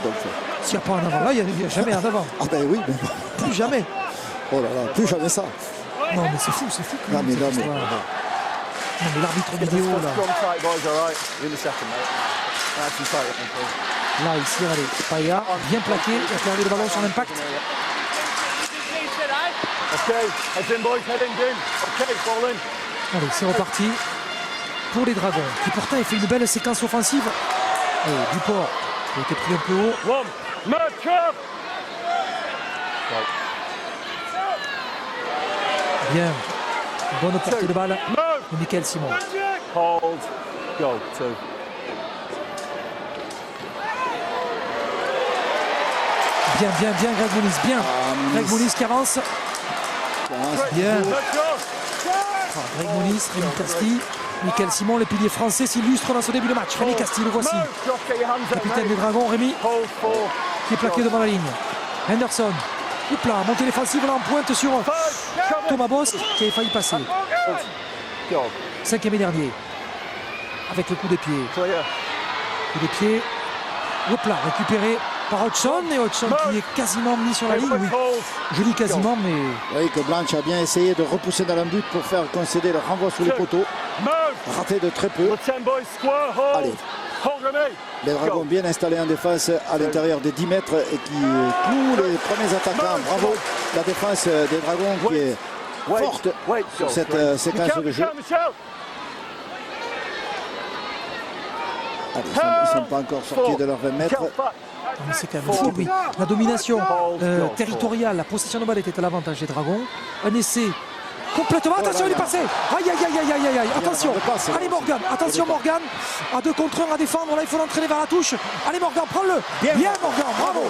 Rodolphe. S'il n'y a pas en avant, là, il n'y a jamais en avant. Ah ben oui, mais Plus jamais. oh là là, plus jamais ça. Non, mais c'est fou. Non, mais cette histoire. Non, mais l'arbitre vidéo, là. Là, ici, regardez, Paya, bien plaqué, il a perdu le ballon sur l'impact. Allez, c'est reparti pour les Dragons, qui pourtant a fait une belle séquence offensive. Et Duport a été pris un peu haut. Bien, bonne portée de balle de Michael Simon. Bien, Greg Moulis, bien. Greg Moulis qui avance. Bien. Greg Moulis, Rémi Casti, Michael Simon, les piliers français s'illustrent dans ce début de match. Rémi Casti, le voici. Capitaine des Dragons, Rémi, qui est plaqué devant la ligne. Henderson, oups là, montée défensive là en pointe sur Thomas Boss, qui avait failli passer. 5e et dernier. Avec le coup des pieds. Coup des pieds. Hop là, récupéré par Hodgson, et Hodgson qui est quasiment mis sur la ligne. Oui. Je dis quasiment, mais... Oui, que Blanche a bien essayé de repousser dans le but pour faire concéder le renvoi sous les poteaux. Raté de très peu. Allez. Les Dragons bien installés en défense à l'intérieur des 10 mètres et qui clouent les premiers attaquants. Bravo, la défense des Dragons qui est forte sur cette séquence de jeu. Allez, ils ne sont pas encore sortis de leurs 20 mètres. Mais c'est quand même fou, oui. La domination territoriale, la possession de balle était à l'avantage des Dragons. Un essai complètement. Attention, il est passé. Aïe. Attention. Allez, Morgan. Attention, Morgan. À 2 contre 1 à défendre. Là, il faut l'entraîner vers la touche. Allez, Morgan, prends-le. Bien, Morgan. Bravo.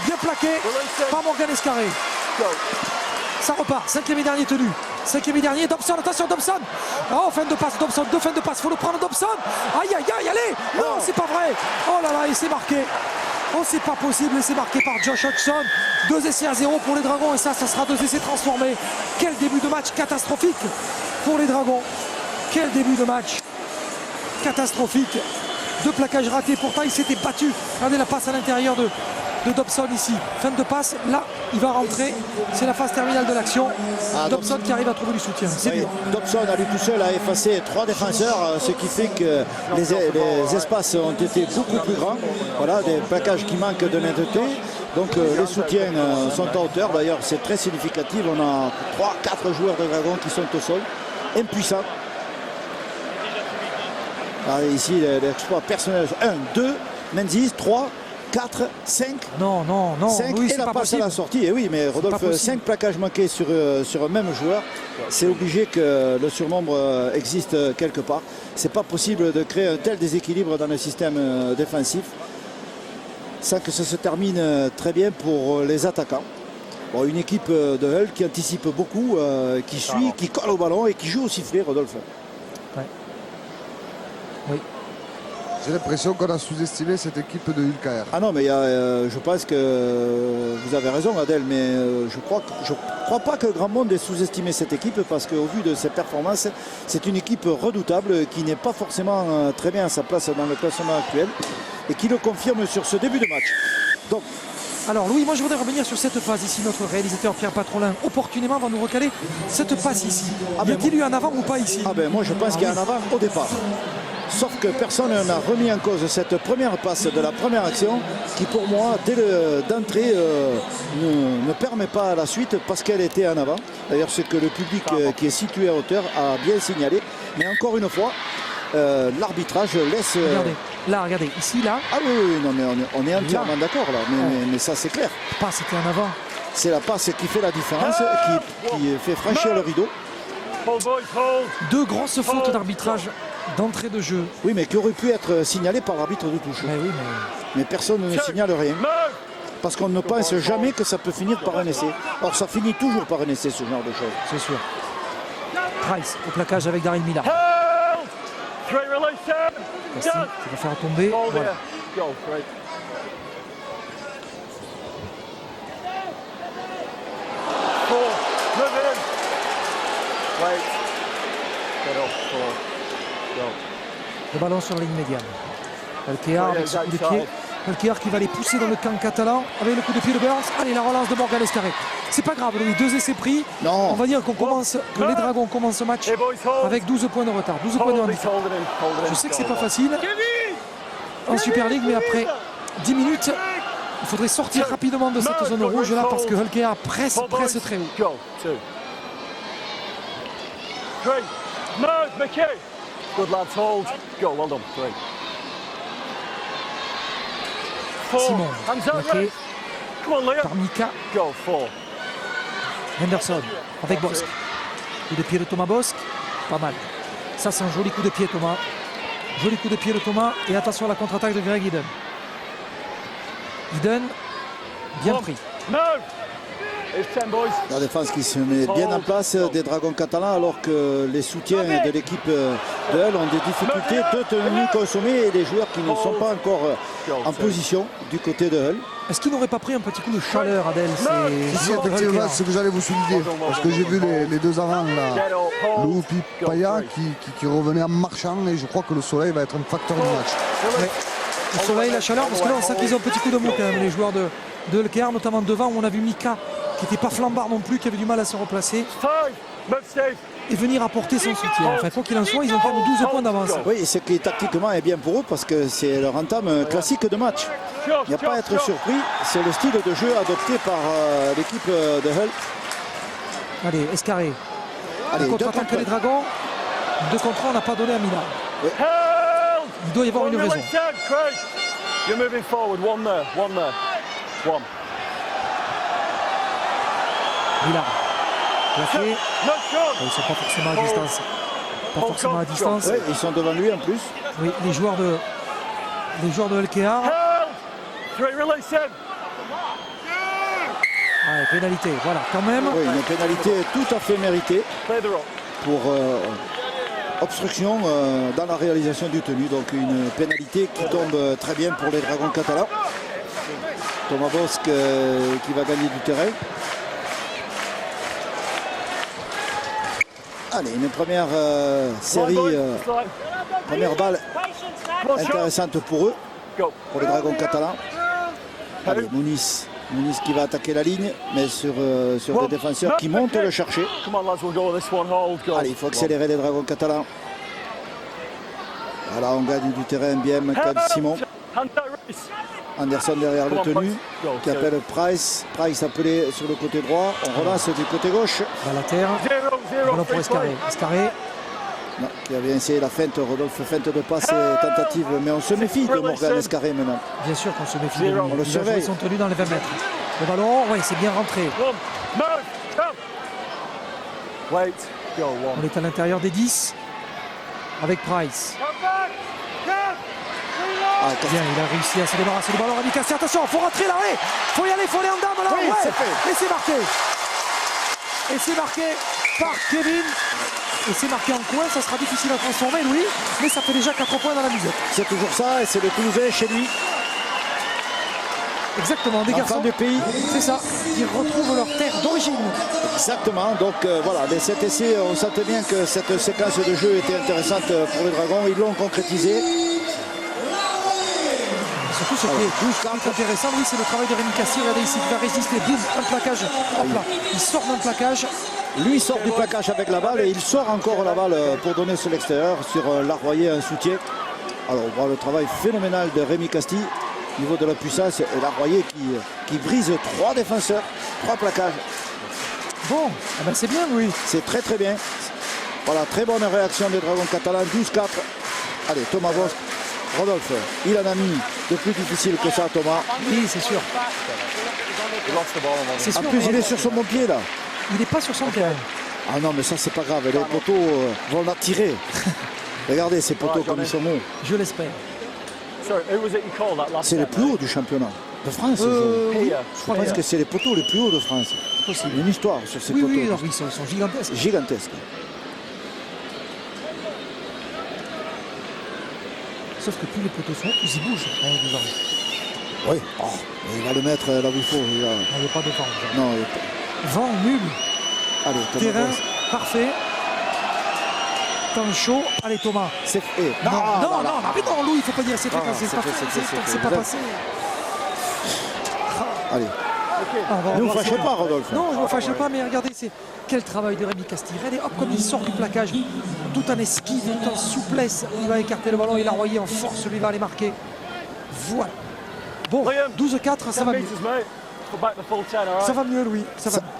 Bien plaqué par Morgan Escarré. Ça repart. 5e et dernier tenu. 5e et dernier. Dobson. Attention, Dobson. Oh, fin de passe. Dobson. 2 fins de passe. Il faut le prendre, Dobson. Aïe. Allez. Non, c'est pas vrai. Oh là là, il s'est marqué. Oh, c'est pas possible, c'est marqué par Josh Hodgson. 2 essais à 0 pour les Dragons et ça sera 2 essais transformés. Quel début de match catastrophique pour les Dragons. Quel début de match catastrophique. 2 plaquages ratés, pourtant il s'était battu. Regardez la passe à l'intérieur de Dobson ici. Fin de passe, là il va rentrer. C'est la phase terminale de l'action. Dobson qui arrive à trouver du soutien. C'est bien. Dobson à lui tout seul a effacé 3 défenseurs, ce qui fait que les espaces ont été beaucoup plus grands. Voilà, des plaquages qui manquent de netteté. Donc les soutiens sont à hauteur. D'ailleurs c'est très significatif. On a 3-4 joueurs de Dragons qui sont au sol, impuissants. Ici l'exploit personnel. 1, 2, Menzies, 3, 4, 5. Non. 5 oui, et la passe à la sortie. Et oui, mais Rodolphe, 5 plaquages manqués sur un même joueur. C'est obligé que le surnombre existe quelque part. C'est pas possible de créer un tel déséquilibre dans le système défensif sans que ça se termine très bien pour les attaquants. Bon, une équipe de Hull qui anticipe beaucoup, qui suit, qui colle au ballon et qui joue au sifflet, Rodolphe. Ouais. Oui. J'ai l'impression qu'on a sous-estimé cette équipe de Ulcaer. Ah non, mais je pense que vous avez raison, Adèle, mais je crois pas que grand monde ait sous-estimé cette équipe parce qu'au vu de ses performances, c'est une équipe redoutable qui n'est pas forcément très bien à sa place dans le classement actuel et qui le confirme sur ce début de match. Donc, alors Louis, moi je voudrais revenir sur cette phase ici. Notre réalisateur Pierre Patrolin opportunément va nous recaler cette passe ici. Y a-t-il eu un avant ou pas ici? Moi je pense qu'il y a un avant au départ. Sauf que personne n'a remis en cause cette première passe de la première action qui pour moi dès d'entrée ne permet pas la suite parce qu'elle était en avant. D'ailleurs c'est que le public qui est situé à hauteur a bien signalé. Mais encore une fois, l'arbitrage laisse... Regardez, ici, là. Ah oui, non, mais on est entièrement d'accord là, mais ça c'est clair. La passe était en avant. C'est la passe qui fait la différence, qui fait franchir le rideau. 2 grosses fautes d'arbitrage d'entrée de jeu. Oui, mais qui aurait pu être signalé par l'arbitre de touche. Mais personne ne signale rien. Parce qu'on ne pense jamais que ça peut finir par un essai. Or, ça finit toujours par un essai, ce genre de choses. C'est sûr. Price au plaquage avec Daryl Miller. Merci, qui va faire tomber. Voilà. Le ballon sur la ligne médiane. Alkea avec ce coup de pied. Hulkear qui va les pousser dans le camp catalan avec le coup de pied de Burns. Allez, la relance de Morgan Escarré. C'est pas grave, Louis, 2 essais pris. Non. On va dire que les Dragons commencent ce match avec 12 points de retard, 12 points de handicap. Je sais que c'est pas facile en Super League, mais après 10 minutes, il faudrait sortir rapidement de cette zone rouge là parce que Hulkear presse très haut. Good lads, hold. Go, well done. 3. Simon, Hands out, plaqué Come on, Leo. par Mika. Go, 4. Henderson avec Bosque. Coup de pied de Thomas Bosque, pas mal. Ça c'est un joli coup de pied Thomas. Joli coup de pied de Thomas et attention à la contre-attaque de Greg Eden. Eden, bien pris. No. It's 10, boys. La défense qui se met bien en place des Dragons catalans alors que les soutiens de l'équipe de Hull ont des difficultés de tenue consommée et des joueurs qui ne sont pas encore en position du côté de Hull. Est-ce qu'il n'aurait pas pris un petit coup de chaleur, Adèle? Si, effectivement, c'est ce que j'allais vous souligner. Parce que j'ai vu les deux avant, là, Lou et Paya, qui revenaient en marchant. Et je crois que le soleil va être un facteur du match. Ouais. Le soleil, la chaleur, parce que là on sent qu'ils ont un petit coup de mou quand même, les joueurs de Hulkear, notamment devant où on a vu Mika qui n'était pas flambard non plus, qui avait du mal à se replacer et venir apporter son soutien. Enfin, quoi qu'il en soit, ils ont quand même 12 points d'avance. Oui, et ce qui tactiquement est bien pour eux parce que c'est leur entame classique de match. Il n'y a pas à être surpris, c'est le style de jeu adopté par l'équipe de Hull. Allez, Escarré. Allez, Contre-attaque les Dragons. 2 contre 1, on n'a pas donné à Milan. Il doit y avoir une raison. You're moving forward. One there. One. Milan. Plaqué. No shot. Ils ne sont pas forcément à distance. Pas forcément à distance. Ouais, ils sont devant lui en plus. Oui, les joueurs de Hulkear. Held. 3, release him. Ouais, pénalité, voilà, quand même. Oui, une pénalité tout à fait méritée Play the rock. pour obstruction dans la réalisation du tenu. Donc une pénalité qui tombe très bien pour les Dragons catalans. Thomas Bosque qui va gagner du terrain. Allez, une première série, première balle intéressante pour eux, pour les Dragons catalans. Allez, Muniz qui va attaquer la ligne, mais sur des défenseurs qui montent le chercher. Come on, lads, we'll go this one. Hold. Go. Allez, il faut accélérer les Dragons catalans. Voilà, on gagne du terrain bien, Simon. Hands out, race. Anderson derrière le tenu, qui appelle Price. Price appelé sur le côté droit. On relance du côté gauche. Dans la terre. 0. Voilà pour Escarré. Escarré. Non, qui avait essayé la feinte, Rodolphe, feinte de passe et tentative. Mais on se méfie de Morgan Escarré maintenant. Bien sûr qu'on se méfie de lui. On le Il a joué surveille. son tenue dans les 20 mètres. Le ballon, oui, c'est bien rentré. One. No. Come. Wait. Go. On One. est à l'intérieur des 10 avec Price. Ah, Bien, il a réussi à se débarrasser du ballon. Rami Cassi, attention, il faut rentrer là, ouais. Faut y aller, faut aller en dame là. Oui, ouais. c'est fait. Et c'est marqué. Et c'est marqué par Kevin. Et c'est marqué en coin, ça sera difficile à transformer, Louis. Mais ça fait déjà 4 points dans la musette. c'est toujours ça, et c'est le Toulousain chez lui. Exactement, des Enfant garçons. du pays. C'est ça, qui retrouvent leur terre d'origine. Exactement, donc voilà, mais cet essai, on sentait bien que cette séquence de jeu était intéressante pour les Dragons. Ils l'ont concrétisé. Surtout ce qui est intéressant, oui, c'est le travail de Rémi Cassi. Regardez ici, il va résister, boum, un plaquage. Hop là, il sort d'un plaquage. Lui sort du plaquage avec la balle et il sort encore la balle pour donner sur l'extérieur sur Larroyer, un soutien. Alors on voit le travail phénoménal de Rémi Castille au niveau de la puissance et Larroyer qui brise 3 défenseurs, 3 plaquages. Bon, eh ben c'est bien, Louis. C'est très très bien. Voilà, très bonne réaction des Dragons catalans, 12-4. Allez, Thomas Bosque, Rodolphe, il en a mis de plus difficile que ça, Thomas. Oui, c'est sûr. C'est sûr. En plus, il est sur son bon pied là. Il n'est pas sur son terrain. Ah non, mais ça, c'est pas grave. Les poteaux vont l'attirer. Regardez ces poteaux comme ils sont hauts. Je l'espère. Sorry, who was it you called that last C'est les time? plus hauts du championnat de France. Oui, Je pense que c'est les poteaux les plus hauts de France. possible. Il y a une histoire sur ces Oui, poteaux. oui, alors, ils sont gigantesques. Gigantesques. Sauf que plus les poteaux sont hauts, plus ils bougent. Disons. Oui. Oh, il va le mettre là où il faut. Il n'y a pas de vent. Non, Vent nul. allez, Thomas Terrain Bosque. parfait. temps chaud. Allez Thomas. C'est fait. Non, mais non, Louis, il ne faut pas dire c'est fait passé. C'est pas passé. Allez. Ne vous fâchez pas, Rodolphe. Non, je ne me fâche pas, mais regardez, c'est quel travail de Rémi Castille. Regardez, hop, comme il sort du plaquage, tout en esquive, tout en souplesse. Il va écarter le ballon, il l'a envoyé en force, lui va aller marquer. Voilà. Bon, 12-4, ça va mieux. Ça va mieux, Louis.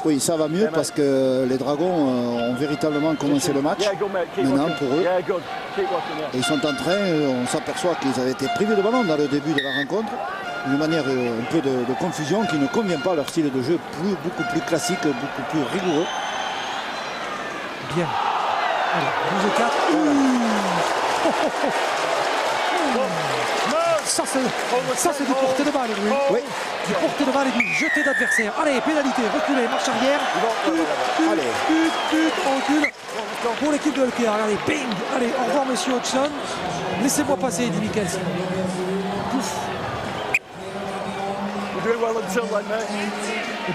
Oui, ça va mieux parce que les Dragons ont véritablement commencé le match. Maintenant, pour eux. Et ils sont en train, on s'aperçoit qu'ils avaient été privés de ballon dans le début de la rencontre. D'une manière un peu de confusion qui ne convient pas à leur style de jeu beaucoup plus classique, beaucoup plus rigoureux. Bien. Allez, 12-4. Ça c'est du porté de balle, Louis. Oui. Du porté de balle et du jeté d'adversaire. Allez, pénalité, reculez, marche arrière. On recule. Pour l'équipe de LKR, regardez, bing. Allez, au revoir monsieur Hodgson. Laissez-moi passer, dit Michels. Pouf. Et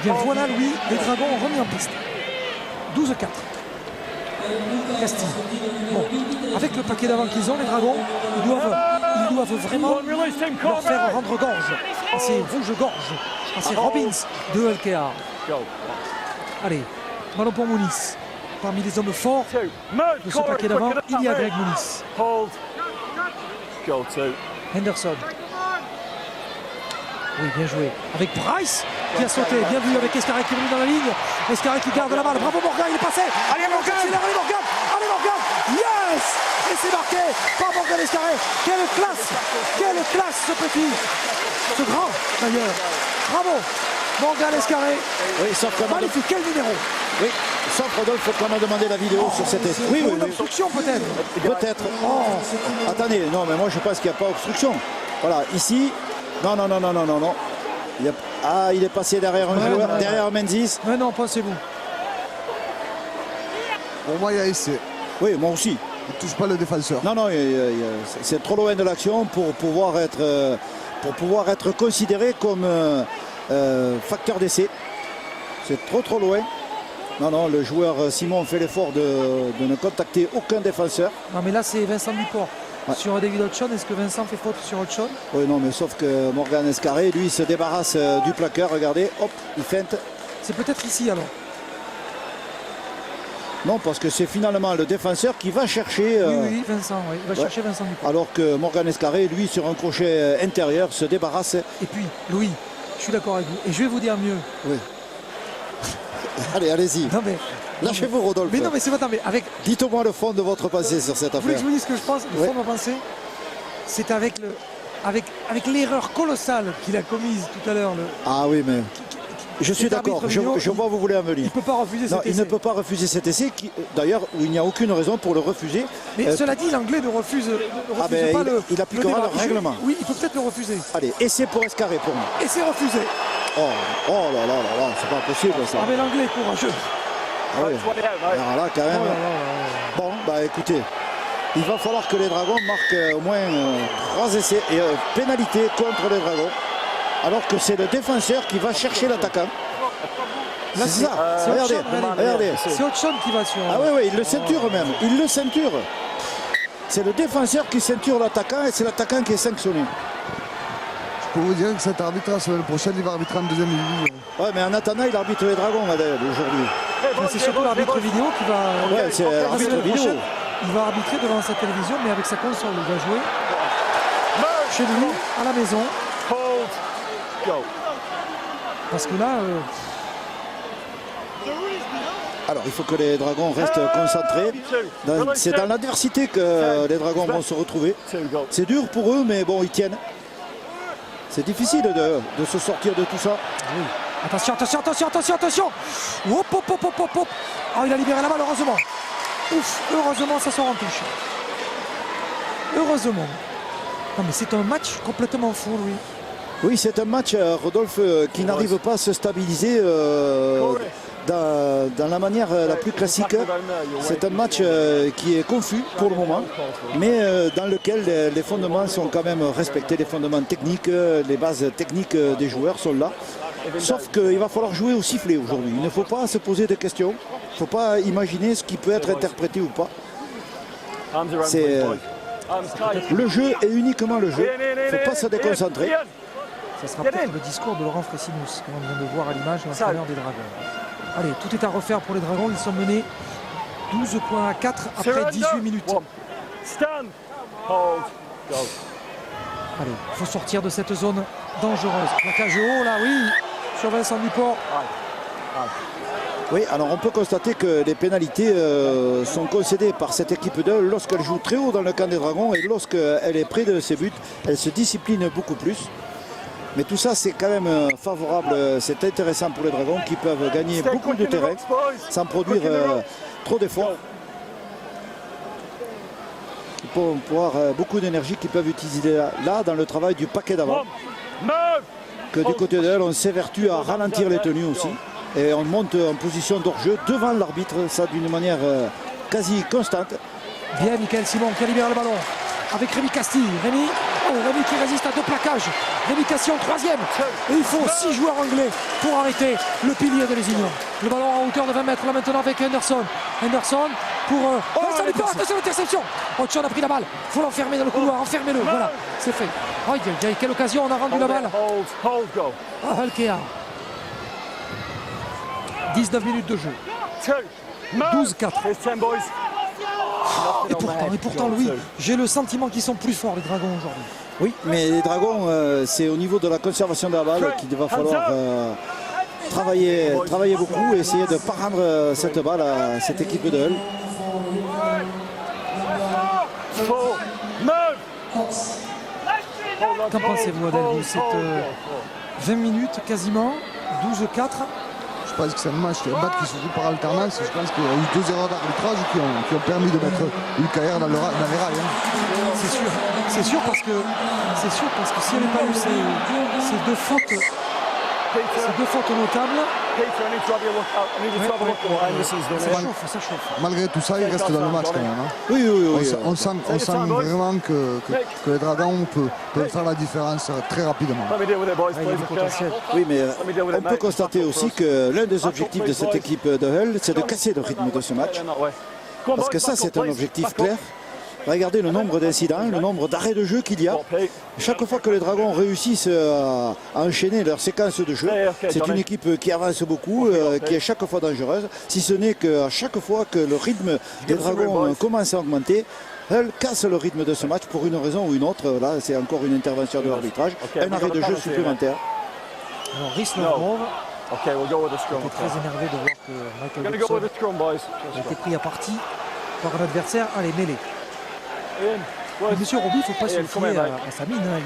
bien voilà, Louis, les Dragons ont remis en piste. 12-4. Castille. Bon, avec le paquet d'avant qu'ils ont, les Dragons, ils doivent vraiment leur faire rendre gorge à ces rouges-gorges, à ces Robbins de LKR. Allez, ballon pour Muniz. Parmi les hommes forts de ce paquet d'avant, il y a Greg Muniz. Henderson. Oui, bien joué. Avec Bryce qui a sauté. Bien vu avec Escarret qui est venu dans la ligne. Escarret qui garde la balle. Bravo Morgan, il est passé. Allez Morgan, allez Morgan. Allez Morgan. Yes. Et c'est marqué par Morgan Escarret. Quelle classe ce petit. Ce grand d'ailleurs. Bravo. Morgan Escarret. Oui, sauf magnifique, quel numéro. Oui, sauf Rodolphe qu'on a demandé la vidéo sur cette essai. Oui, une obstruction peut-être. Peut-être. Attendez, non, mais moi je pense qu'il n'y a pas obstruction. Voilà, ici. Non. Il est passé derrière un joueur, derrière Menzies. Mais non, pensez-vous. Pour moi, il y a essai. Oui, moi aussi. Il ne touche pas le défenseur. Non, c'est trop loin de l'action pour pouvoir être considéré comme facteur d'essai. C'est trop loin. Non, le joueur Simon fait l'effort de ne contacter aucun défenseur. Non, mais là, c'est Vincent Duport. Ouais. Sur David Hodgson, est-ce que Vincent fait faute sur Hodgson? Oui, non, mais sauf que Morgan Escarret, lui, se débarrasse du plaqueur. Regardez, hop, il feinte. C'est peut-être ici alors. Non, parce que c'est finalement le défenseur qui va chercher. Oui, Vincent, oui. Il va chercher Vincent Duport. Alors que Morgan Escarret, lui, sur un crochet intérieur, se débarrasse. Et puis, Louis, je suis d'accord avec vous. Et je vais vous dire mieux. Oui. Allez-y. Non, mais. Lâchez-vous, Rodolphe. Mais non, mais c'est pas tant. Mais avec. Dites-moi le fond de votre pensée sur cette affaire. Vous voulez que je vous dise ce que je pense? Le fond de ma pensée, c'est avec l'erreur colossale qu'il a commise tout à l'heure. Ah oui, mais. Je suis d'accord. Je vois où vous voulez en venir. Il ne peut pas refuser cet essai. Il ne peut pas refuser cet essai, d'ailleurs, où il n'y a aucune raison pour le refuser. Mais cela dit, l'anglais ne refuse pas le. Il appliquera le règlement. Oui, il peut peut-être le refuser. Allez, essai pour Escarret pour moi. Essai refusé. Oh là, c'est pas possible ça. Ah mais l'anglais est courageux. Ah oui. Alors là quand même. Bon, bah écoutez, il va falloir que les Dragons marquent au moins 3 essais et pénalité contre les Dragons. Alors que c'est le défenseur qui va chercher l'attaquant. C'est ça. Regardez. C'est Hodgson qui va sur. Ah oui, il le ceinture même. Il le ceinture. C'est le défenseur qui ceinture l'attaquant et c'est l'attaquant qui est sanctionné. Je peux vous dire que cet arbitre, la semaine prochaine, il va arbitrer en deuxième division. Ouais, mais en attendant, il arbitre les Dragons aujourd'hui. C'est surtout l'arbitre vidéo qui va. Ouais, c'est l'arbitre vidéo. Il va arbitrer devant sa télévision, mais avec sa console. Il va jouer chez lui, à la maison. Parce que là. Alors, il faut que les Dragons restent concentrés. C'est dans l'adversité que les Dragons vont se retrouver. C'est dur pour eux, mais bon, ils tiennent. C'est difficile de se sortir de tout ça. Oui. Attention. Hop. Oh, il a libéré la balle, heureusement. Ouf, heureusement, ça sort en touche. Heureusement. Non, mais c'est un match complètement fou, Louis. Oui, c'est un match, Rodolphe, qui n'arrive pas à se stabiliser dans la manière la plus classique. C'est un match qui est confus pour le moment, mais dans lequel les fondements sont quand même respectés, les fondements techniques, les bases techniques des joueurs sont là. Sauf qu'il va falloir jouer au sifflet aujourd'hui. Il ne faut pas se poser de questions, il ne faut pas imaginer ce qui peut être interprété ou pas. Arms around C'est please, boys. Arms tight. le jeu et uniquement le jeu. In, Il ne faut pas se déconcentrer. Ian. Ça sera peut-être le discours de Laurent Fressinus, comme on vient de voir à l'image, l'entraîneur des Dragons. Allez, tout est à refaire pour les Dragons. Ils sont menés 12 points à 4 après Surrender. 18 minutes. One. Stand. Hold. Go. Allez, il faut sortir de cette zone dangereuse. Plaquage haut, là, oui, sur Vincent Duport. Oui, alors on peut constater que les pénalités sont concédées par cette équipe de lorsqu'elle joue très haut dans le camp des Dragons et lorsqu'elle est près de ses buts, elle se discipline beaucoup plus. Mais tout ça, c'est quand même favorable, c'est intéressant pour les Dragons qui peuvent gagner Stay beaucoup quick de in the terrain ropes, boys. sans produire Quick in the ropes. trop d'efforts. Ils peuvent pouvoir beaucoup d'énergie qu'ils peuvent utiliser là dans le travail du paquet d'avant. One. Move. Que du côté d'elle, on s'évertue à ralentir les tenues aussi. Et on monte en position d'hors-jeu devant l'arbitre, ça d'une manière quasi constante. Bien, Michael Simon qui a libéré le ballon avec Rémi Castille. Rémi qui résiste à 2 plaquages. Rémi Castille en 3e. Et il faut 6 joueurs anglais pour arrêter le pilier de Lézignan. Le ballon en hauteur de 20 mètres là maintenant avec Henderson. Henderson pour Vincent Duport. Attention à l'interception. Hodgson a pris la balle. Il faut l'enfermer dans le couloir. Enfermez-le. Voilà, c'est fait. Aïe, aïe, aïe, quelle occasion on a rendu la Hold it. balle. Hold. Go. Ah, Hulkea. 19 minutes de jeu. 2. Move. 12-4. Here's 10, boys. Et pourtant, Louis, j'ai le sentiment qu'ils sont plus forts, les Dragons, aujourd'hui. Oui, mais les Dragons, c'est au niveau de la conservation de la balle qu'il va falloir travailler beaucoup et essayer de ne pas rendre cette balle à cette équipe de Hull. 4. Move. Qu'en pensez-vous, Adèle? C'est 20 minutes quasiment, 12-4. Je pense que c'est un match, un match qui se joue par alternance. Je pense qu'il y a eu 2 erreurs d'arbitrage qui ont permis de mettre UKR dans les rails. C'est sûr parce que s'il n'y avait pas eu ces deux fautes notables, Peter, I need to have a look. I need to have a look at what Anderson's done. ça chauffe. Malgré tout ça, il reste dans le match quand même. Hein. Oui. On sent vraiment que les Dragons peuvent faire la différence très rapidement. Let me deal with it, boys, Ah, il y a please. du Okay? potentiel. Oui, mais Let me deal with on it, peut mate. constater aussi que l'un des objectifs de cette équipe de Hull, c'est de casser le rythme de ce match. Parce que ça, c'est un objectif clair. Regardez le nombre d'incidents, le nombre d'arrêts de jeu qu'il y a. Chaque fois que les Dragons réussissent à enchaîner leur séquence de jeu, c'est une équipe qui avance beaucoup, qui est chaque fois dangereuse. Si ce n'est qu'à chaque fois que le rythme des Dragons commence à augmenter, Hull casse le rythme de ce match pour une raison ou une autre. Là, c'est encore une intervention de l'arbitrage, un arrêt de jeu supplémentaire. Alors, Rhys Lovegrove Okay, we'll go with the scrum. était très énervé de voir que We're Michael going to go Dixon with the scrum, boys. a été pris à partie par un adversaire. Allez, mêlé. Ian, boys. Monsieur Roby, il ne faut pas se Ian, come fier here, à mate. sa mine. Hein.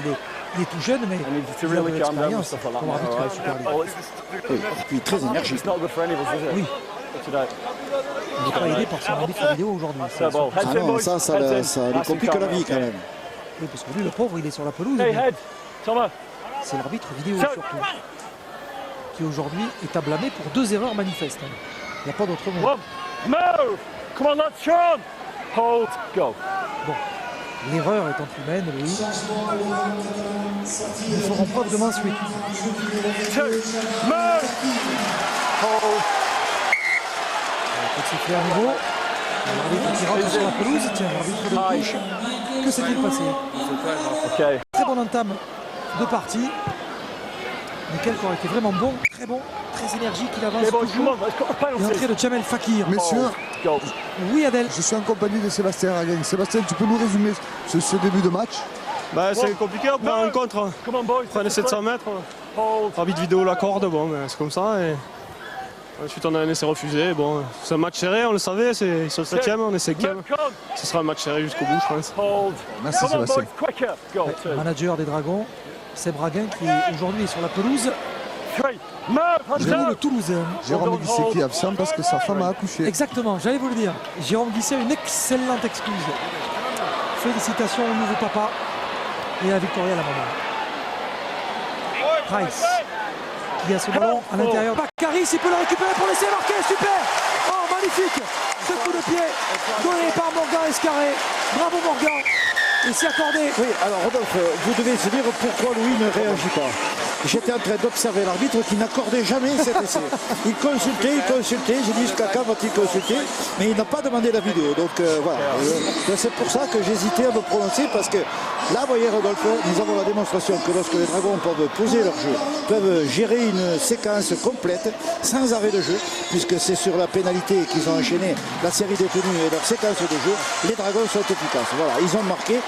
Il est tout jeune, mais I need you to il a de really calm down with l'expérience stuff like that. comme mate, arbitre all de right? Super League. Oh, it's Oui, et puis très énergique. not good for any of us, is it? Oui, Today. il n'est pas aidé par son arbitre vidéo aujourd'hui. So, ball. Ah Heads in, non, boys. ça Heads in. lui Nice and complique calm, la vie mate, quand okay? même. Oui, parce que lui, le pauvre, il est sur la pelouse. Hey, mais head. Thomas. c'est l'arbitre vidéo surtout, qui aujourd'hui est à blâmer pour 2 erreurs manifestes. Hein. Il n'y a pas d'autre mot. One. Move. Come on, lads. Sean. Hold. Go. Bon, l'erreur étant humaine, Louis, ils feront preuve de mansuétude. 2. Move. Hold. Petit sifflet à nouveau. L'arbitre qui rentre sur la pelouse, tiens, l'arbitre de touche. Que s'est-il passé? Okay. Très bonne entame de partie. Michael qui aurait été vraiment bon, très énergique, il avance Okay, boys, come toujours. on. Let's got a Et entrée penalty. de Jamel Fakir. Messieurs, Go. Oui, Adèle. je suis en compagnie de Sébastien Raguin. Sébastien, tu peux nous résumer ce début de match? Bah, c'est compliqué après la rencontre. Come on, boys. On prend les 700 mètres, Hold. arbitre vidéo l'accorde, bon, ben, c'est comme ça. Et ensuite, on a un essai refusé. Bon, c'est un match serré, on le savait, ils sont 7e, on est 5e. Move. Come Ce sera un match serré jusqu'au bout, je pense. on. Hold. Merci Come on, boys. Sébastien. Quicker. Go. 2. Manager des Dragons, Seb Raguin qui aujourd'hui est sur la pelouse. 3. Move. Hands Jérôme le down. Toulousain. Jérôme Guisset qui est absent parce que sa femme a accouché. Exactement, j'allais vous le dire. Jérôme Guisset, une excellente excuse. Félicitations au nouveau papa et à Victoria la maman. Price qui a ce ballon à l'intérieur. Bakaris, il peut le récupérer pour laisser marquer, super. Oh, magnifique. Ce coup de pied donné par Morgan Escarré. Bravo Morgan. Et s'y accordé. Oui, alors Rodolphe, vous devez se dire pourquoi Louis ne réagit pas. j'étais en train d'observer l'arbitre qui n'accordait jamais cet essai. Il consultait, j'ai dit jusqu'à quand va-t-il consulter, mais il n'a pas demandé la vidéo. Donc voilà, c'est pour ça que j'hésitais à me prononcer, parce que là, vous voyez Rodolphe, nous avons la démonstration que lorsque les Dragons peuvent poser leur jeu, peuvent gérer une séquence complète, sans arrêt de jeu, puisque c'est sur la pénalité qu'ils ont enchaîné la série de tenues et leur séquence de jeu, les Dragons sont efficaces. Voilà, ils ont marqué.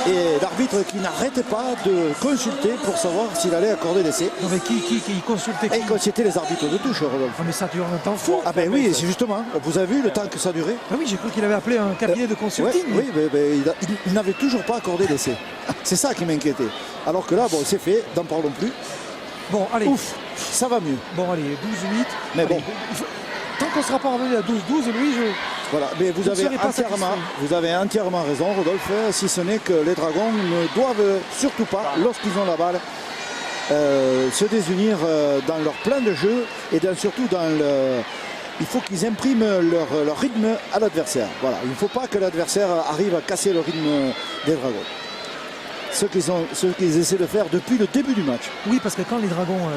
Et l'arbitre qui n'arrêtait pas de consulter pour savoir s'il allait accorder l'essai. Non mais qui consultait qui? Et il consultait les arbitres de touche, Rodolphe. Ah mais ça dure un temps fou. Ah ben oui, c'est justement. Vous avez vu le temps que ça a duré? Ah oui, j'ai cru qu'il avait appelé un cabinet de consulting. Oui, mais il n'avait toujours pas accordé l'essai. C'est ça qui m'inquiétait. Alors que là, bon, c'est fait, n'en parlons plus. Bon, allez. Ouf, ça va mieux. Bon, allez, 12-8. Mais allez, bon. Tant qu'on ne sera pas revenu à 12-12, Louis, Voilà, mais vous avez entièrement raison, Rodolphe, si ce n'est que les Dragons ne doivent surtout pas, lorsqu'ils ont la balle, se désunir dans leur plan de jeu et surtout dans le... Il faut qu'ils impriment leur rythme à l'adversaire. Voilà, il ne faut pas que l'adversaire arrive à casser le rythme des Dragons. Ce qu'ils essaient de faire depuis le début du match. Oui, parce que quand les Dragons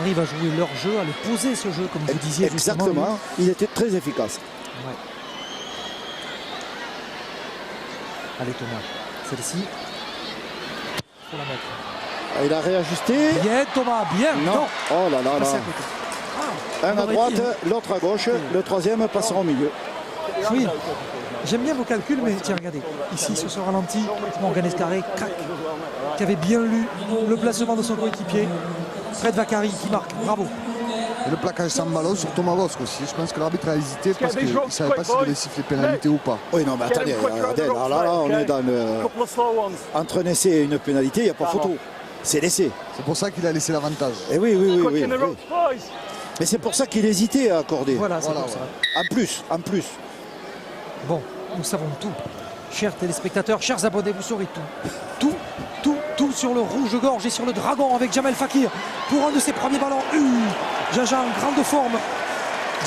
arrivent à jouer leur jeu, à le poser ce jeu, comme vous disiez justement. Exactement, il était très efficace. Ouais. Allez Thomas, celle-ci, faut la mettre. Il a réajusté. Bien Thomas, bien. Non. Oh là là là. Un à droite, dit, l'autre à gauche, le troisième passera au milieu. Oui, j'aime bien vos calculs, mais tiens, regardez, ici sur ce ralenti, Morgan Escarré, crac, qui avait bien lu le placement de son coéquipier, Fred Vacari qui marque, bravo. Et le plaquage sans ballon sur Thomas Bosc aussi. Je pense que l'arbitre a hésité parce qu'il ne savait pas s'il devait siffler pénalité ou pas. Oui, non, mais attendez, là, on est dans le... Entre un essai et une pénalité, il n'y a pas photo. C'est l'essai. C'est pour ça qu'il a laissé l'avantage. Et oui. Mais c'est pour ça qu'il hésitait à accorder. Voilà, c'est pour ça. En plus. Bon, nous savons tout. Chers téléspectateurs, chers abonnés, vous saurez tout. Tout sur le rouge-gorge et sur le dragon avec Jamel Fakir pour un de ses premiers ballons. Jaja en grande forme.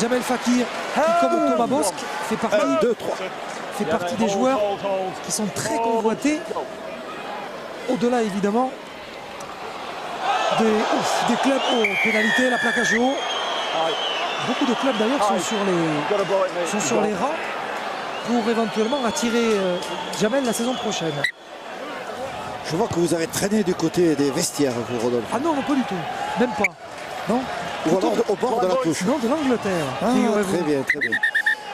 Jamel Fakir, qui comme Thomas Bosc, fait partie des joueurs qui sont très convoités. Au-delà évidemment des clubs aux pénalités, la plaquage haut. Beaucoup de clubs d'ailleurs sont sur les rangs pour éventuellement attirer Jamel la saison prochaine. Je vois que vous avez traîné du côté des vestiaires, vous, Rodolphe. Ah non, pas du tout. Même pas. Non. Ou alors au bord de la touche. Non, de l'Angleterre. Très bien.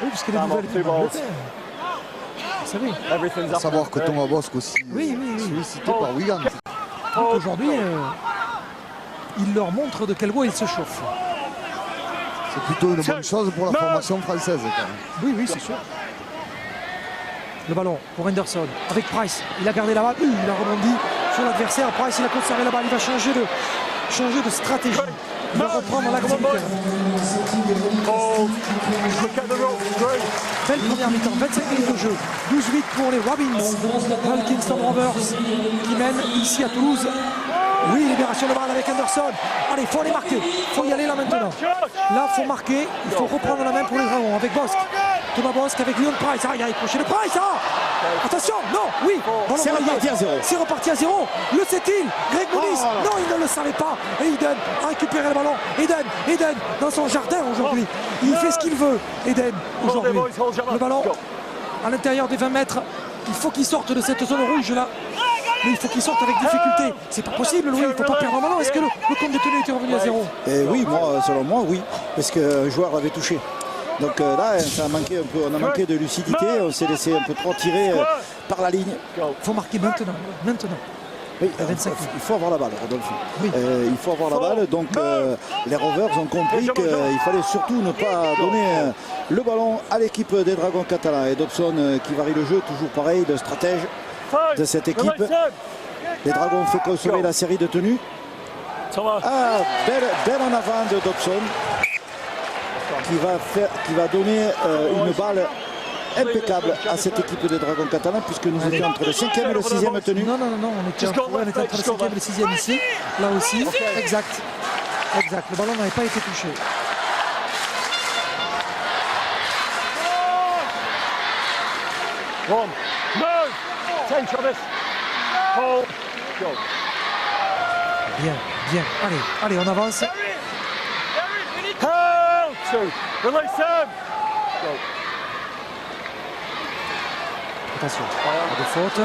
Oui, puisque les nouvelles équipes d'Angleterre. Vous savez. Il faut savoir que Thomas Bosc aussi oui. sollicité par Wigan. Donc aujourd'hui, il leur montre de quel bois il se chauffe. C'est plutôt une bonne chose pour la formation française. Quand même. Oui, c'est sûr. Le ballon pour Henderson avec Price. Il a gardé la balle. Il a rebondi sur l'adversaire. Price, il a conservé la balle. Il va changer de stratégie. Il va reprendre l'activité. Belle première mi-temps. 25 minutes de jeu. 12-8 pour les Robins. Hull Kingston Rovers qui mène ici à Toulouse. Oui, libération de balle avec Henderson. Allez, il faut aller marquer. Il faut y aller là maintenant. Là, il faut marquer. Il faut reprendre la main pour les Dragons avec Bosc. Thomas Bosc avec Leon Price. Il a accroché le Price. Attention, non, oui. C'est reparti à 0. C'est reparti à 0. Le sait-il? Greg Mounis. Non, il ne le savait pas. Et Eden a récupéré le ballon. Eden dans son jardin aujourd'hui. Il fait ce qu'il veut, Eden, aujourd'hui. Le ballon à l'intérieur des 20 mètres. Il faut qu'il sorte de cette zone rouge là. Mais il faut qu'il sorte avec difficulté. C'est pas possible, Louis, il ne faut pas perdre un ballon. Est-ce que le compte détenu était revenu à 0? Oui, selon moi, oui. Parce qu'un joueur l'avait touché. Donc là, ça a manqué un peu, on a manqué de lucidité. On s'est laissé un peu trop tirer par la ligne. Il faut marquer maintenant. Oui, il faut avoir la balle, Rodolphe. Oui. Il faut avoir la balle. Donc les Rovers ont compris qu'il fallait surtout ne pas donner le ballon à l'équipe des Dragons catalans. Et Dobson qui varie le jeu, toujours pareil, le stratège de cette équipe. Les Dragons ont fait consommer la série de tenues. Belle en avant de Dobson qui va donner une balle impeccable à cette équipe des Dragons catalans, puisque nous étions entre le 5e et le 6e tenue. Non, on était entre le 5e et le 6e ici. Là aussi, exact. Le ballon n'avait pas été touché. bien, bien. Allez, on avance. Help! Two. Release him! Go. Attention, pas de faute.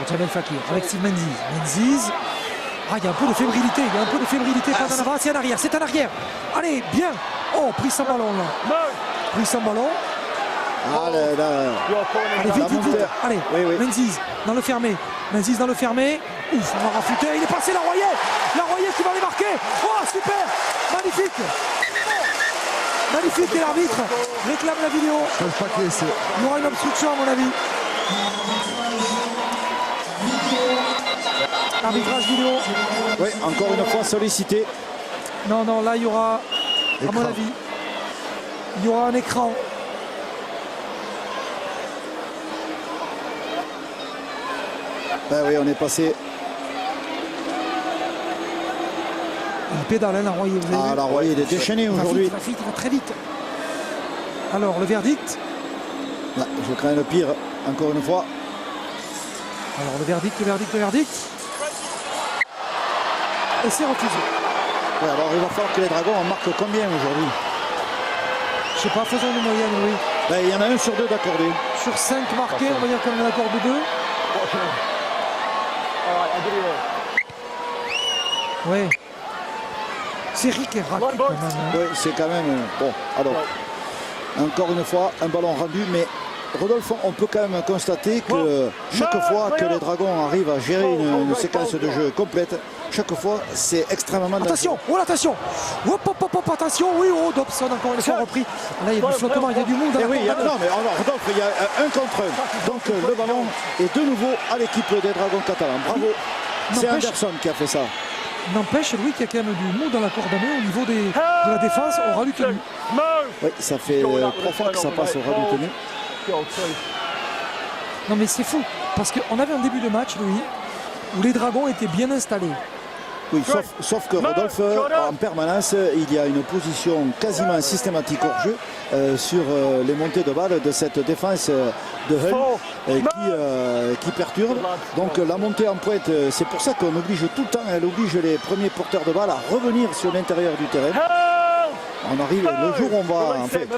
Jamel Fakir avec Steve Menzies. Ah, il y a un peu de fébrilité, pas en avant, c'est en arrière, c'est en arrière. Allez, bien. Oh, pris son ballon là. Pris son ballon. Allez, là. Allez, vite. Allez, oui. Menzies dans le fermé. Ouf, on va raffuter. Il est passé, la Royer qui va les marquer. Oh, super. Magnifique, et l'arbitre réclame la vidéo. Je pense pas qu'il essaie. Il y aura une obstruction à mon avis. Arbitrage vidéo. Oui, encore une fois sollicité. Non, là il y aura, à mon avis, il y aura un écran. Ben oui, on est passé. Il pédale, hein, la Royer. La Royer, il est déchaîné aujourd'hui. Il va très vite. Alors, le verdict. Là, je crains le pire, encore une fois. Alors, le verdict. Et c'est refusé. Ouais, alors il va falloir que les Dragons en marquent combien aujourd'hui? Je sais pas, faisons une moyenne, oui. Ben, il y en a 1 sur 2 d'accordé. Sur 5 marqués, on va dire qu'on en accorde 2. Ouais. C'est ric et rac quand même. Hein. Oui, c'est quand même... Bon, alors, encore une fois, un ballon rendu, mais Rodolphe, on peut quand même constater que chaque fois que les Dragons arrivent à gérer une séquence de jeu complète, chaque fois, c'est extrêmement... Attention, attention. Attention, oui, Dobson encore une fois repris. Là, il y a du flottement, il y a du monde. Non, mais alors, Rodolphe, il y a 1 contre 1. Donc, le ballon est de nouveau à l'équipe des Dragons catalans. Bravo. C'est Anderson qui a fait ça. N'empêche, Louis, qu'il y a quand même du mou dans la cordonnée au niveau de la défense au ras du tenu. Oui, ça fait 3 fois que ça passe au ras du tenu. Non, mais c'est fou. Parce qu'on avait un début de match, Louis, où les Dragons étaient bien installés. Oui, sauf que Rodolphe, en permanence, il y a une position quasiment systématique hors jeu sur les montées de balles de cette défense de Hull qui perturbe. Donc la montée en pointe, c'est pour ça qu'on oblige tout le temps, elle oblige les premiers porteurs de balles à revenir sur l'intérieur du terrain. On arrive le jour où on va... En fait,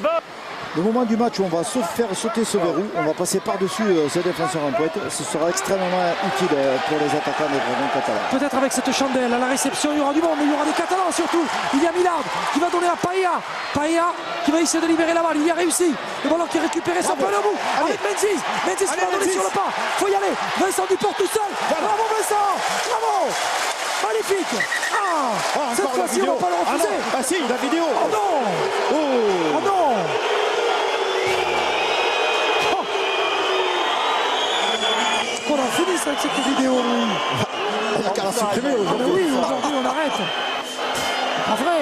le moment du match où on va faire sauter ce verrou, on va passer par-dessus ces défenseurs en pointe. Ce sera extrêmement utile pour les attaquants des Dragons catalans. Peut-être avec cette chandelle à la réception, il y aura du monde, mais il y aura des Catalans surtout. Il y a Millard qui va donner à Paella. Paella qui va essayer de libérer la balle. Il y a réussi. Le ballon qui est récupéré sans peine au bout. Avec Menzies. Menzies qui va donner sur le pas. Faut y aller. Vincent Duport tout seul. Bravo Vincent. Bravo. Magnifique. Cette fois-ci, on va pas le refuser. Si, la vidéo. Oh non. Oh non. On a fini avec cette vidéo, Louis. Il y a qu'à la supprimer aujourd'hui. Oui, aujourd'hui on arrête. Pas vrai.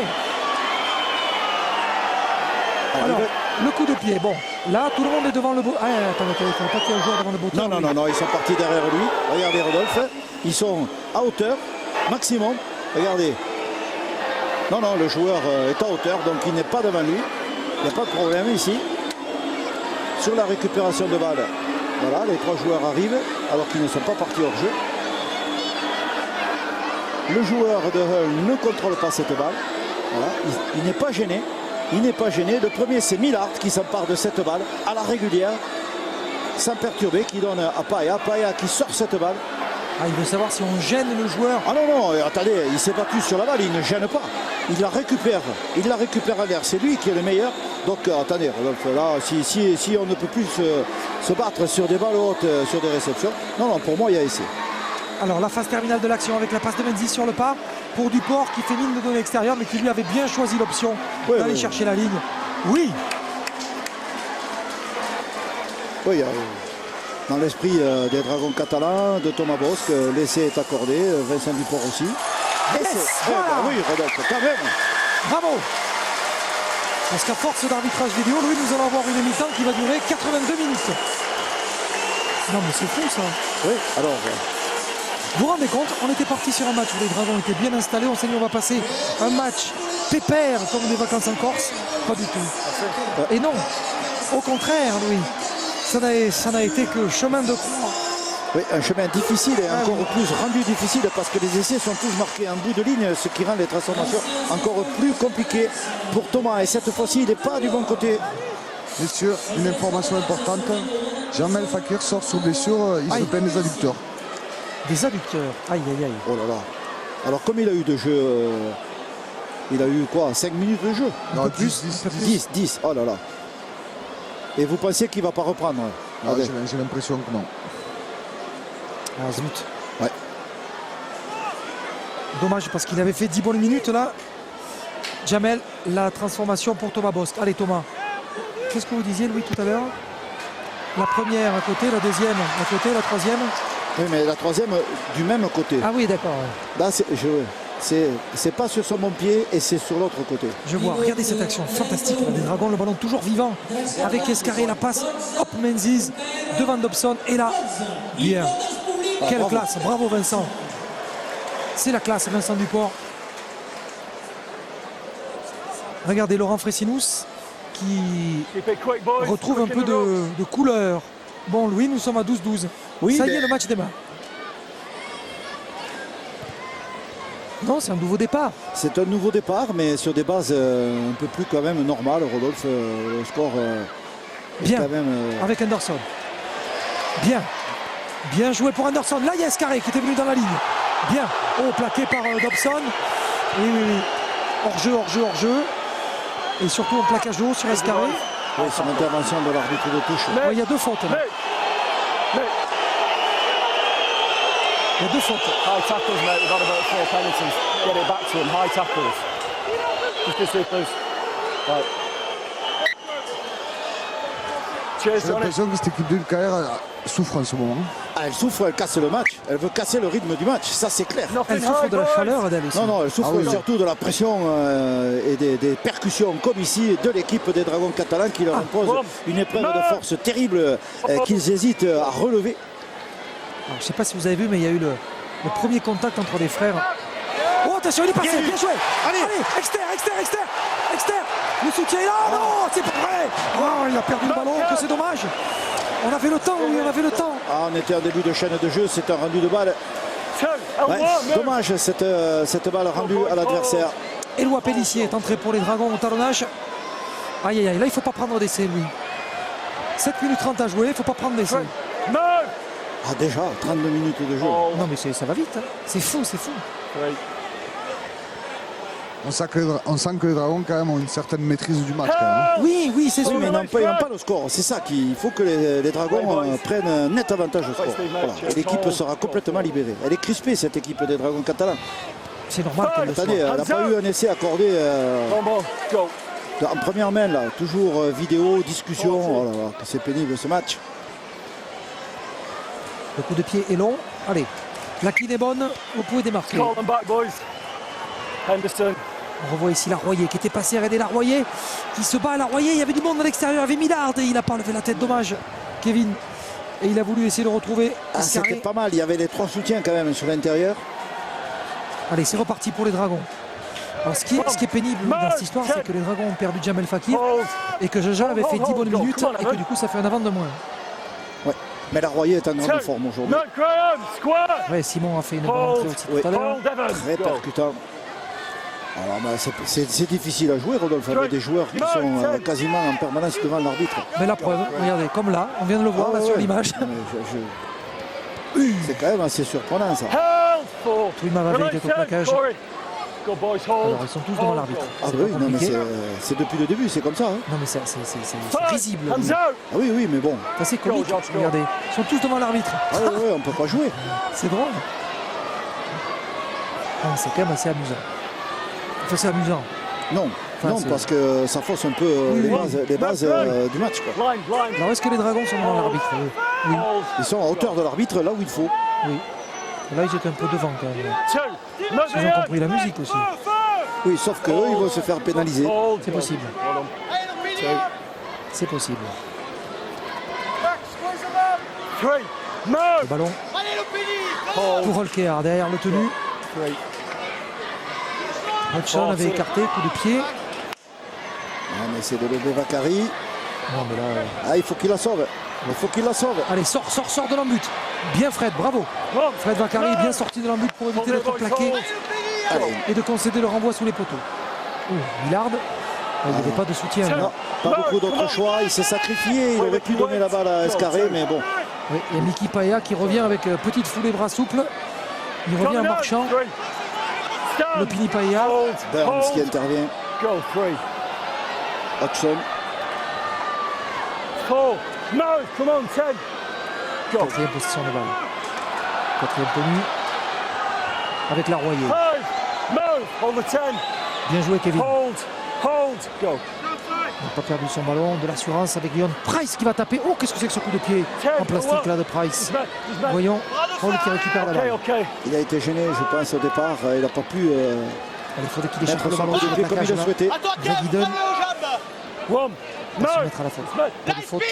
Alors, le coup de pied. Bon, là, tout le monde est devant le beau. Ah, attendez, il ne faut pas qu'il y ait un joueur devant le beau. Non, ils sont partis derrière lui. Regardez Rodolphe. Ils sont à hauteur, maximum. Regardez. Non, le joueur est à hauteur, donc il n'est pas devant lui. Il n'y a pas de problème ici. Sur la récupération de balle. Voilà, les 3 joueurs arrivent alors qu'ils ne sont pas partis hors jeu. Le joueur de Hull ne contrôle pas cette balle. Voilà, il n'est pas gêné. Le premier, c'est Millard qui s'empare de cette balle à la régulière, sans perturber, qui donne à Paella. Paella qui sort cette balle. Il veut savoir si on gêne le joueur. Ah non, attendez, il s'est battu sur la balle, il ne gêne pas. Il la récupère à l'air. C'est lui qui est le meilleur. Donc attendez, Rodolphe, là, si on ne peut plus se battre sur des balles hautes, sur des réceptions. Non, pour moi, il y a essai. Alors la phase terminale de l'action avec la passe de Menzies sur le pas pour Duport qui fait mine de donner l'extérieur, mais qui lui avait bien choisi l'option d'aller chercher la ligne. Oui, dans l'esprit des Dragons catalans, de Thomas Bosc, l'essai est accordé, Vincent Duport aussi. Oui, Rodolphe, quand même. Bravo. Parce qu'à force d'arbitrage vidéo, Louis, nous allons avoir une mi-temps qui va durer 82 minutes. Non mais c'est fou ça. Oui, alors... Vous vous rendez compte, on était parti sur un match où les Dragons étaient bien installés. On s'est dit on va passer un match pépère comme des vacances en Corse. Pas du tout. Et non, au contraire, Louis, ça n'a été que chemin de croix. Oui, un chemin difficile et encore plus rendu difficile parce que les essais sont tous marqués en bout de ligne, ce qui rend les transformations encore plus compliquées pour Thomas. Et cette fois-ci, il n'est pas du bon côté. Messieurs, une information importante. Jamel Fakir sort sur blessure, il se peine des adducteurs. Des adducteurs, aïe aïe aïe. Oh là là. Alors comme il a eu de jeu, il a eu quoi, 5 minutes de jeu? Non, plus 10, oh là là. Et vous pensez qu'il ne va pas reprendre? J'ai l'impression que non. Ah zut. Ouais. Dommage parce qu'il avait fait 10 bonnes minutes là. Jamel, la transformation pour Thomas Bosc. Allez Thomas. Qu'est-ce que vous disiez Louis tout à l'heure? La première à côté, la deuxième à côté, la troisième. Oui, mais la troisième du même côté. Ah oui, d'accord. Ouais. Là, c'est pas sur son bon pied et c'est sur l'autre côté. Je vois, regardez cette action fantastique là, des Dragons, le ballon toujours vivant avec Escarré, la passe, hop Menzies devant Dobson et là, bien. Quelle bravo. classe, bravo Vincent. C'est la classe Vincent Duport. Regardez Laurent Fressinous qui Keep it quick, boys. retrouve un Quick peu in the ropes. de couleur. Bon Louis, nous sommes à 12-12. Oui, ça y mais- est, le match démarre. Non, c'est un nouveau départ. C'est un nouveau départ, mais sur des bases un peu plus quand même normales. Rodolphe, le score est Bien. quand même... Avec Anderson. Bien. Bien joué pour Anderson. Là, il y a Escarré qui était venu dans la ligne. Bien. Oh, plaqué par Dobson. Oui, oui, oui. Hors-jeu. Et surtout un plaquage haut sur Escarré. Oui, sur l'intervention de l'arbitre de touche. Il y a deux fautes. Là. Mate, Il y a deux fautes. high tackles, mate. We've had about 4 penalties. Get it back to him. High tackles. Just this way, please. Right. Cheers, J'ai Johnny. l'impression que cette équipe de l'UKR souffre en ce moment. Ah, elle souffre, elle casse le match. Elle veut casser le rythme du match, ça c'est clair. Nothing Elle souffre high, de la boys. chaleur, Adèle, aussi. Non, non, elle souffre Ah oui, non. surtout de la pression et des percussions, comme ici, de l'équipe des Dragons catalans qui leur impose une épreuve de force terrible qu'ils hésitent à relever. Alors, je ne sais pas si vous avez vu, mais il y a eu le premier contact entre les frères. Oh, attention, il est passé, bien joué. Allez, externe. Le soutien est là. Non, c'est pas vrai. Oh, il a perdu le ballon, que c'est dommage. On avait le temps, oui, on avait le temps. Ah, on était en début de chaîne de jeu, c'est un rendu de balle. Two. And Ouais, one, move. dommage cette balle rendue à l'adversaire. Éloi Pellissier est entré pour les Dragons au talonnage. Aïe, aïe, aïe, là, il ne faut pas prendre d'essai, lui. 7 minutes 30 à jouer, il ne faut pas prendre d'essai. No. Ah, déjà, 32 minutes de jeu. Oh, Non, mais ça va vite. Hein. C'est fou. great. On sent que les Dragons quand même ont une certaine maîtrise du match. Quand même, hein. Oui, c'est Oui, sûr. mais ils n'ont pas le score. C'est ça qu'il faut que les Dragons prennent un net avantage au score. Voilà. Et l'équipe sera complètement libérée. Elle est crispée, cette équipe des Dragons catalans. C'est normal qu'elle le soit. Attendez, elle n'a pas eu un essai accordé Come on, go. en première main, là. Toujours vidéo, discussion. Oh là là, que c'est pénible ce match. Le coup de pied est long. Allez, la clean est bonne. Vous pouvez démarquer. Call them back, boys. Henderson. On revoit ici Larroyer qui était passé à aider Larroyer, qui se bat à Larroyer. Il y avait du monde à l'extérieur. Il y avait Millard et il n'a pas levé la tête. Dommage, Kevin. Et il a voulu essayer de retrouver Ah, c'était Escarré. pas mal. Il y avait les 3 soutiens quand même sur l'intérieur. Allez, c'est reparti pour les Dragons. Alors, ce qui est pénible dans cette histoire, c'est que les Dragons ont perdu Jamel Fakir Hold. et que Jaja avait fait 10 bonnes minutes et que du coup, ça fait un avant de moins. Ouais. Mais Larroyer est en grande forme aujourd'hui. No, Graham. Square. Ouais, Simon a fait une bonne entrée aussi Oui. tout à l'heure. Hold, Evans. Très Go. percutant. Alors, bah, c'est difficile à jouer, Rodolphe, avec des joueurs qui sont quasiment en permanence devant l'arbitre. Mais la preuve, regardez, comme là, on vient de le voir Ah là sur ouais. l'image. Mais c'est quand même assez surprenant ça. Held for. Twima Mavé était au plaquage. Corey. Go, boys. Hold. Alors, ils sont tous devant l'arbitre. Ah C'est oui, pas non mais compliqué. c'est depuis le début, c'est comme ça. Hein. Non, mais c'est Five. risible. Hands out. Ah oui, oui, mais bon. C'est assez comique. Go, George, go. Regardez, ils sont tous devant l'arbitre. Ah oui, oui, on peut pas jouer. C'est drôle. Ah, c'est quand même assez amusant. Enfin, c'est amusant. Non, Enfin, non, c'est- parce que ça fausse un peu les bases du match. Quoi. Blind, blind. Alors, est-ce que les Dragons sont devant l'arbitre? Oui. Hold. Ils sont à hauteur de l'arbitre là où il faut. Oui. Là, ils étaient un peu devant quand même. Two. No, Ils ont compris la musique aussi. Oui, sauf qu'eux, ils vont se faire pénaliser. Hold. C'est possible. Hold on. C'est possible. Three. Le Move. ballon Hold. pour Holker derrière le tenu. Three. Hudson avait écarté, coup de pied. On essaie de lever Vakari. Non, mais là, Ah, il faut qu'il la sauve. Il faut qu'il la sauve. Allez, sors de l'embut. Bien Fred, bravo. Fred Vaccari est bien sorti de l'embut pour éviter d'être plaqué et de concéder le renvoi sous les poteaux. Oh, Millard, il n'y avait pas de soutien. Non, pas beaucoup d'autres choix. Il s'est sacrifié. Il aurait pu donner la balle à Escarré, mais bon. Oui, il y a Miki Paya qui revient avec petite foulée bras souple. Il revient en marchant. Le Pini Paya. Burns qui intervient. Hodgson. Quatrième position de balle. Quatrième tenue. Avec la Royer. Bien joué Kevin. Il n'a pas perdu son ballon. De l'assurance avec Leon Price qui va taper. Oh, qu'est-ce que c'est que ce coup de pied en plastique là de Price. Voyons. Paul qui récupère la balle. Il a été gêné, je pense, au départ. Il n'a pas pu Il faudrait qu'il échappe mettre le son ballon coup de sur pied le comme il plaquage le là. souhaitait. Greg Hidden va se mettre à la faute. Pas de faute.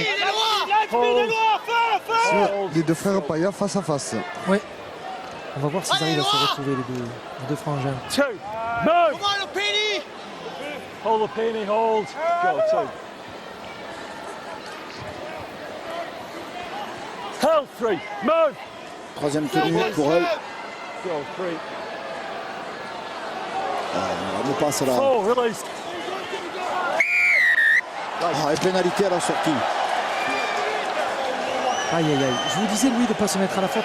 Sur les deux frères Paya face à face. Oui. On va voir s'ils arrivent à se retrouver les deux frangins. Hold the penny, hold. Go, 2. Held, 3. Move. Troisième tenue pour elle. Go, 3. On nous passe là. 4, release. Et pénalité à la sortie. Aïe aïe aïe. Je vous disais Louis de ne pas se mettre à la faute.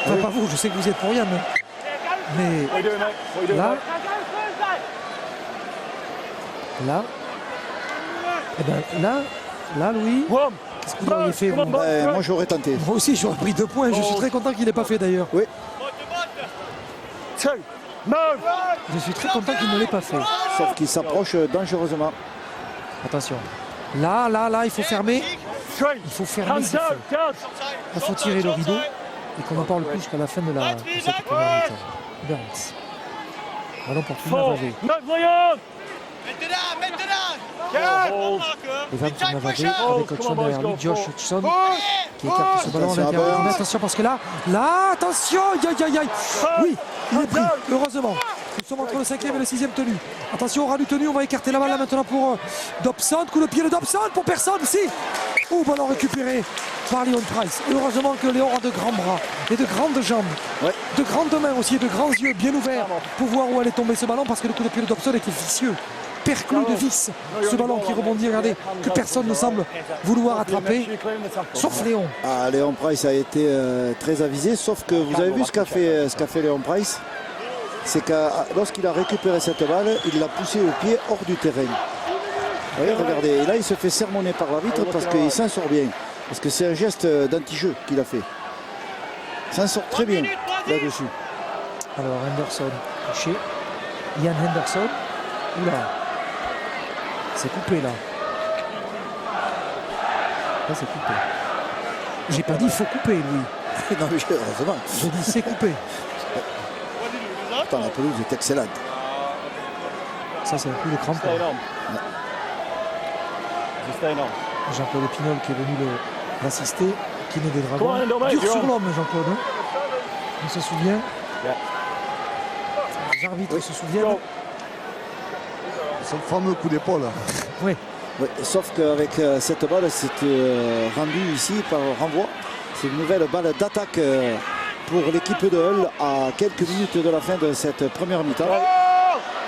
Enfin, pas vous, je sais que vous êtes pour rien. Mais What are you doing, mate? What are you doing, là, mate? là, Louis, One. qu'est-ce que vous auriez fait vous? Moi j'aurais tenté. Moi aussi j'aurais pris 2 points. Je suis très content qu'il n'ait pas fait d'ailleurs. Oui. 2. Move. Je suis très content qu'il ne l'ait pas fait. Sauf qu'il s'approche dangereusement. Attention. Là, il faut fermer. 3. Il faut fermer. Hands C'est fait. out, guard. Il faut tirer le rideau et qu'on en parle plus jusqu'à la fin de cette première mi-temps. Burns. Ballon pour Tourna 4. Vavé. Move, Leon. Evan Tourna Vavé avec Hodgson derrière lui. Josh Hodgson qui écarte ce ballon à Attention à l'intérieur. Burns. Mais attention parce que là, attention. Aïe. Oui, il est pris. Heureusement. Nous sommes entre le 5e et le 6e tenu. Attention, ras du tenu, on va écarter la balle là maintenant pour Dobson. Coup de pied de Dobson pour personne ici. Ballon récupéré par Leon Price. Heureusement que Léon a de grands bras et de grandes jambes, de grandes mains aussi et de grands yeux bien ouverts pour voir où allait tomber ce ballon parce que le coup de pied de Dobson était vicieux. Perclus de vis. Ce ballon qui rebondit, regardez, que personne ne semble vouloir attraper, sauf Léon. Léon Price a été très avisé, sauf que vous avez vu ce qu'a fait Léon Price. C'est que lorsqu'il a récupéré cette balle, il l'a poussée au pied hors du terrain. Oui, regardez, et là il se fait sermonner par l'arbitre parce qu'il s'en sort bien. Parce que c'est un geste d'anti-jeu qu'il a fait. Il s'en sort très bien là-dessus. Alors Henderson, touché. Ian Henderson. Oula. C'est coupé là. Là c'est coupé. J'ai pas dit il faut couper lui. Non mais heureusement. J'ai dit c'est coupé. Attends, la pelouse est excellente. Ça c'est un coup de crampon. Stay on. Just stay on. Jean-Claude Épinol qui est venu l'assister, qui n'est des Come on, Dragons. Endo, mate, Dur you're sur on. l'homme Jean-Claude. Hein. On se souvient. Yeah. Les arbitres se souviennent. Go. C'est le fameux coup d'épaule. Oui. Oui, sauf qu'avec cette balle, c'était rendu ici par renvoi. C'est une nouvelle balle d'attaque pour l'équipe de Hull à quelques minutes de la fin de cette première mi-temps.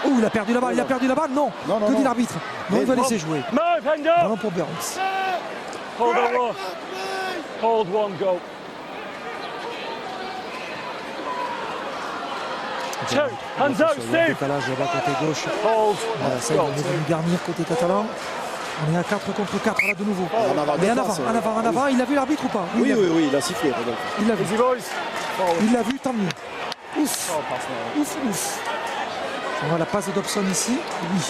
Oh, il a perdu la balle, non. Non, Que dit non. l'arbitre? Non, il va laisser jouer. Move, hand up. Ballon pour Burns. Hold on, look. Hold one, go. 2. Hands out, Il y a un Steve. décalage là-bas côté gauche. Hold. Voilà, ça, il est venu garnir côté catalan. On est à 4 contre 4 là de nouveau. En avant, Mais en défense, avant. Il a vu l'arbitre ou pas? Oui, il a sifflé. Rodolphe. Il l'a vu. Easy, boys. Forward. Il l'a vu, tant mieux. Ouf, Oh, pass now. ouf. On voit la passe de Dobson ici. Oui,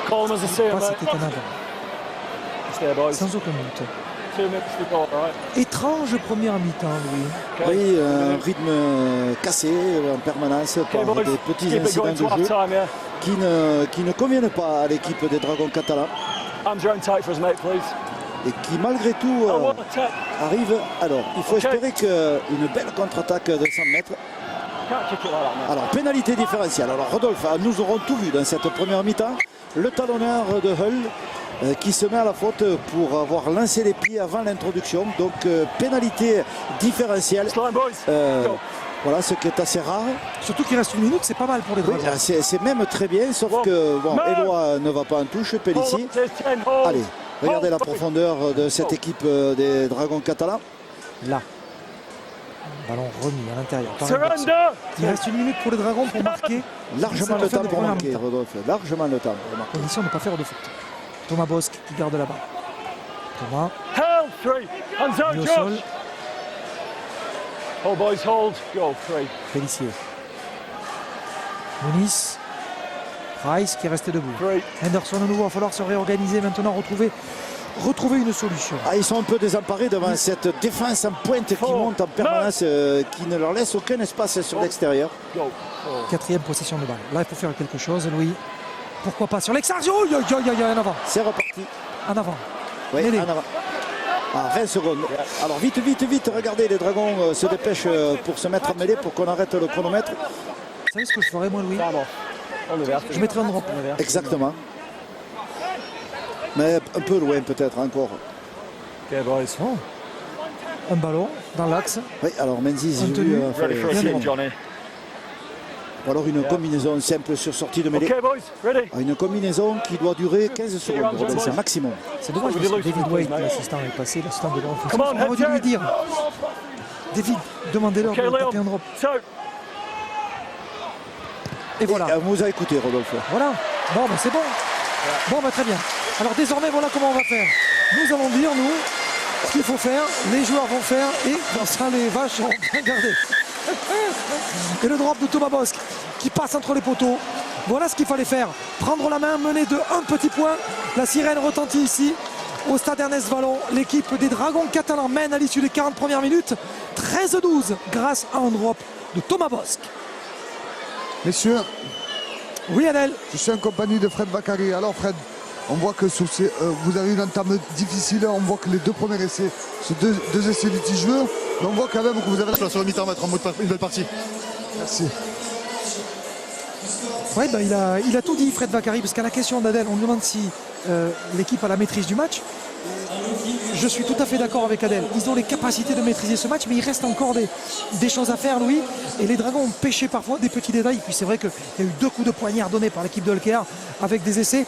Call him as I see him, la passe mate. était en avant. Stay, boys. Sans aucun doute. 2 minutes to go, all right? Étrange première mi-temps, Louis. Oui, un rythme cassé en permanence par Okay, boys. des petits Keep it incidents going de to half jeu time, yeah? qui ne conviennent pas à l'équipe des Dragons catalans Arms around tight for us, mate, please. et qui malgré tout I want to tap. arrivent. Alors, il faut Ok. espérer qu'une belle contre-attaque de 100 mètres. Can't kick it like that, mate. Alors, pénalité différentielle. Alors, Rodolphe, nous aurons tout vu dans cette première mi-temps. Le talonneur de Hull qui se met à la faute pour avoir lancé les pieds avant l'introduction. Donc pénalité différentielle. Voilà, ce qui est assez rare. Surtout qu'il reste 1 minute, c'est pas mal pour les Dragons. Oui, c'est même très bien, sauf que bon, Éloi ne va pas en touche, Pellissier. Allez, regardez la profondeur de cette équipe des Dragons catalans. Là. Ballon remis à l'intérieur. Il reste 1 minute pour les Dragons pour marquer. Largement le temps pour marquer, Rodolphe. Largement le temps pour marquer. Condition de ne pas faire de faute. Thomas Bosc qui garde la balle. Thomas. Mis au sol. Hold boys, hold. Go, 3. Pellissier. Muniz. Price qui est resté debout. 3. Henderson à nouveau, il va falloir se réorganiser maintenant, retrouver une solution. Ah, ils sont un peu désemparés devant cette défense en pointe qui monte en permanence, qui ne leur laisse aucun espace sur l'extérieur. 4e possession de balle. Là, il faut faire quelque chose, Louis. Pourquoi pas sur l'extension. En avant. C'est reparti. En avant. Oui, Mêlée. en avant. Ah, 20 secondes. Alors vite, regardez, les Dragons se dépêchent pour se mettre en mêlée pour qu'on arrête le chronomètre. Vous savez ce que je ferais, moi, Louis? Je mettrais un drop. Exactement. Mais un peu loin peut-être encore. Okay, boys. Oh. Un ballon dans l'axe. Oui, alors Menzies, j'ai Tenu. vu, Ready for a Bien seat, devant. Johnny. ou alors une combinaison simple sur sortie de mêlée. Okay, boys, ready? Ah, une combinaison qui doit durer 15 secondes, Robin, c'est maximum. C'est dommage parce que David Wade, l'assistant est passé, l'assistant de l'offensive. On aurait dû lui dire. David, demandez-leur Okay, de Leo. taper un drop. So, Et voilà. On vous a écouté, Rodolphe. Voilà. Bon, ben c'est bon. Bon, ben très bien. Alors désormais, voilà comment on va faire. Nous allons dire, nous, ce qu'il faut faire. Les joueurs vont faire et dans ça, les vaches vont bien garder. Et le drop de Thomas Bosc qui passe entre les poteaux. Voilà ce qu'il fallait faire. Prendre la main, mener de un petit point. La sirène retentit ici au stade Ernest Vallon. L'équipe des Dragons catalans mène à l'issue des 40 premières minutes 13-12 grâce à un drop de Thomas Bosc. Messieurs, Oui, Adèle. je suis en compagnie de Fred Vakari. Alors Fred, on voit que vous avez une entame difficile. On voit que les deux premiers essais, ce deux essais litigieux. Mais on voit quand même que vous avez... Sur le mi-temps, on va être en mode une belle partie. Merci. Ouais, bah, il a tout dit, Fred Vakari, parce qu'à la question d'Adèle, on lui demande si l'équipe a la maîtrise du match. Je suis tout à fait d'accord avec Adèle. Ils ont les capacités de maîtriser ce match, mais il reste encore des choses à faire, Louis. Et les Dragons ont pêché parfois des petits détails. Puis c'est vrai qu'il y a eu 2 coups de poignard donnés par l'équipe de Hulker avec des essais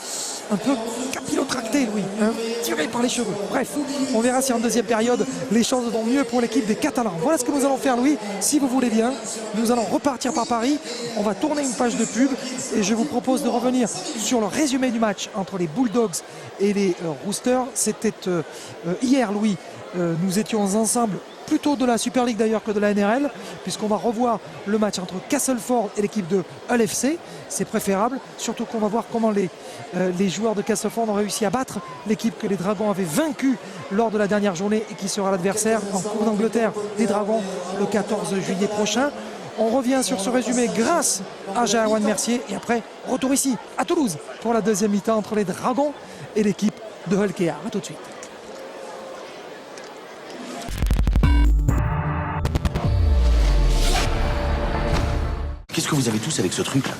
un peu capillotractés, Louis, hein, tirés par les cheveux. Bref, on verra si en deuxième période, les choses vont mieux pour l'équipe des Catalans. Voilà ce que nous allons faire, Louis. Si vous voulez bien, nous allons repartir par Paris. On va tourner une page de pub et je vous propose de revenir sur le résumé du match entre les Bulldogs et les Roosters. C'était hier, Louis, nous étions ensemble plutôt de la Super League d'ailleurs que de la NRL, puisqu'on va revoir le match entre Castleford et l'équipe de Hull FC. C'est préférable, surtout qu'on va voir comment les joueurs de Castleford ont réussi à battre l'équipe que les Dragons avaient vaincue lors de la dernière journée et qui sera l'adversaire en Coupe d'Angleterre des Dragons le 14 juillet prochain. On revient sur ce résumé grâce à Jawan Mercier et après retour ici à Toulouse pour la deuxième mi-temps entre les Dragons et l'équipe de Hull KR. A tout de suite. Qu'est-ce que vous avez tous avec ce truc là?